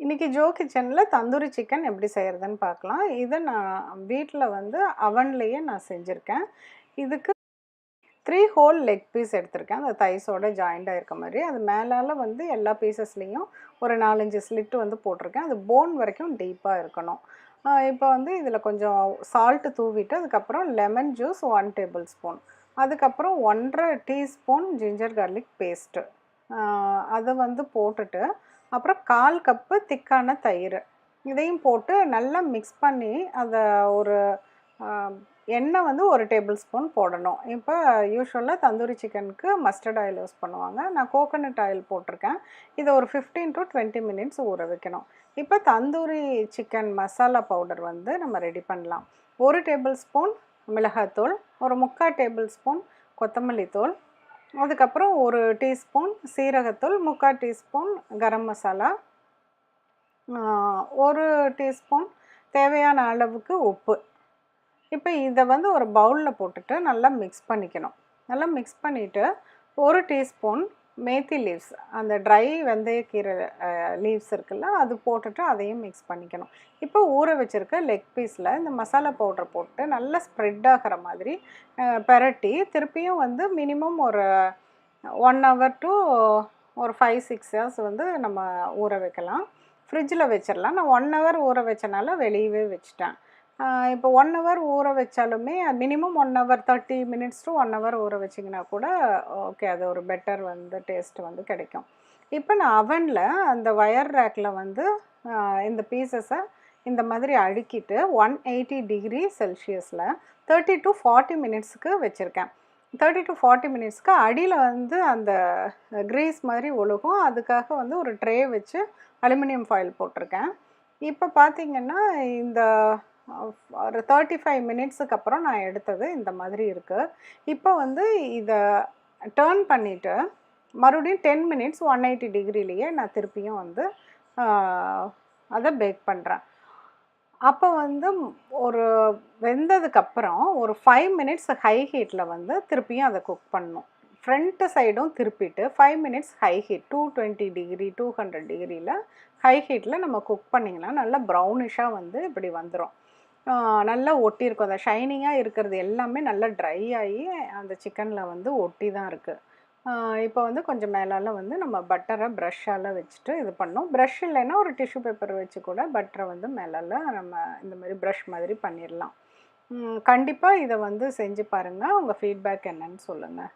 இன்னைக்கு ஜோ கிச்சன்ல தந்தூரி சிக்கன் எப்படி செய்யறதுன்னு பார்க்கலாம். இதை நான் வீட்டில் வந்து அவன்லேயே நான் செஞ்சுருக்கேன். இதுக்கு 3 ஹோல் லெக் பீஸ் எடுத்திருக்கேன். அந்த தைஸோட ஜாயிண்டாக இருக்க மாதிரி. அது மேலால் வந்து எல்லா பீசஸ்லேயும் ஒரு 4-5 ஸ்லிட் வந்து போட்டிருக்கேன். அது போன் வரைக்கும் டீப்பாக இருக்கணும். இப்போ வந்து இதில் கொஞ்சம் சால்ட்டு தூவிட்டு அதுக்கப்புறம் லெமன் ஜூஸ் 1 டேபிள் ஸ்பூன், அதுக்கப்புறம் 1½ டீஸ்பூன் ஜிஞ்சர் கார்லிக் பேஸ்ட்டு அதை வந்து போட்டுட்டு, அப்புறம் 1/4 கப்பு திக்கான தயிர் இதையும் போட்டு நல்லா மிக்ஸ் பண்ணி அதை ஒரு எண்ணெய் வந்து 1 டேபிள் ஸ்பூன் போடணும். இப்போ யூஸ்வலாக தந்தூரி சிக்கனுக்கு மஸ்டர்ட் ஆயில் யூஸ் பண்ணுவாங்க. நான் கோகோனட் ஆயில் போட்டிருக்கேன். இதை ஒரு 15 to 20 மினிட்ஸ் ஊற வைக்கணும். இப்போ தந்தூரி சிக்கன் மசாலா பவுடர் வந்து நம்ம ரெடி பண்ணலாம். 1 டேபிள் ஸ்பூன் மிளகாத்தூள், ஒரு 3/4 டேபிள் ஸ்பூன் கொத்தமல்லி தூள், அதுக்கப்புறம் 1 டீஸ்பூன் சீரகத்தூள், 3/4 டீஸ்பூன் கரம் மசாலா, 1 டீஸ்பூன் தேவையான அளவுக்கு உப்பு. இப்போ இதை வந்து ஒரு பவுலில் போட்டுட்டு நல்லா மிக்ஸ் பண்ணிக்கணும். நல்லா மிக்ஸ் பண்ணிவிட்டு 1 டீஸ்பூன் மேத்தி லீவ்ஸ், அந்த ட்ரை வெந்தயக்கீரை லீவ்ஸ் இருக்குல்ல, அது போட்டுட்டு அதையும் மிக்ஸ் பண்ணிக்கணும். இப்போ ஊற வச்சுருக்க லெக் பீஸில் இந்த மசாலா பவுடர் போட்டு நல்லா ஸ்ப்ரெட் ஆகிற மாதிரி பெரட்டி திருப்பியும் வந்து மினிமம் ஒரு 1 hour to ஒரு 5-6 hours வந்து நம்ம ஊற வைக்கலாம். ஃப்ரிட்ஜில் வச்சிடலாம். நான் 1 hour ஊற வச்சனால வெளியவே வச்சுட்டேன். இப்போ 1 hour ஊற வச்சாலுமே minimum 1 hour 30 minutes to 1 hour ஊற வச்சிங்கன்னா கூட ஓகே, அது ஒரு பெட்டர் வந்து டேஸ்ட் வந்து கிடைக்கும். இப்போ நான் அவனில் அந்த வயர் ரேக்கில் வந்து இந்த பீசஸை இந்த மாதிரி அடுக்கிட்டு 180 டிகிரி செல்சியஸில் 30 to 40 மினிட்ஸுக்கு வச்சுருக்கேன். 30 to 40 மினிட்ஸ்க்கு அடியில் வந்து அந்த க்ரீஸ் மாதிரி ஒழுகும். அதுக்காக வந்து ஒரு ட்ரே வச்சு அலுமினியம் ஃபாயில் போட்டிருக்கேன். இப்போ பார்த்திங்கன்னா இந்த ஒரு 35 மினிட்ஸுக்கு அப்புறம் நான் எடுத்தது இந்த மாதிரி இருக்குது. இப்போ வந்து இதை டர்ன் பண்ணிவிட்டு மறுபடியும் 10 மினிட்ஸ் 180 டிகிரிலேயே நான் திருப்பியும் வந்து அதை பேக் பண்ணுறேன். அப்போ வந்து ஒரு வெந்ததுக்கப்புறம் ஒரு 5 மினிட்ஸ் ஹை ஹீட்டில் வந்து திருப்பியும் அதை குக் பண்ணணும். ஃப்ரண்ட்டு சைடும் திருப்பிட்டு 5 மினிட்ஸ் ஹை ஹீட் 220 டிகிரி 200 டிகிரியில் ஹை ஹீட்டில் நம்ம குக் பண்ணிங்கன்னா நல்லா ப்ரௌனிஷாக வந்து இப்படி வந்துடும். நல்லா ஒட்டியிருக்கும். அந்த ஷைனிங்காக இருக்கிறது எல்லாமே நல்லா ட்ரை ஆகி அந்த சிக்கனில் வந்து ஒட்டி தான் இருக்குது. இப்போ வந்து கொஞ்சம் மேலால் வந்து நம்ம பட்டரை ப்ரஷ்ஷால் வச்சுட்டு இது பண்ணோம். ப்ரஷ் இல்லைன்னா ஒரு டிஷ்யூ பேப்பர் வச்சு கூட பட்டரை வந்து மேலால் நம்ம இந்த மாதிரி ப்ரஷ் மாதிரி பண்ணிடலாம். கண்டிப்பாக இதை வந்து செஞ்சு பாருங்கள். உங்கள் ஃபீட்பேக் என்னன்னு சொல்லுங்கள்.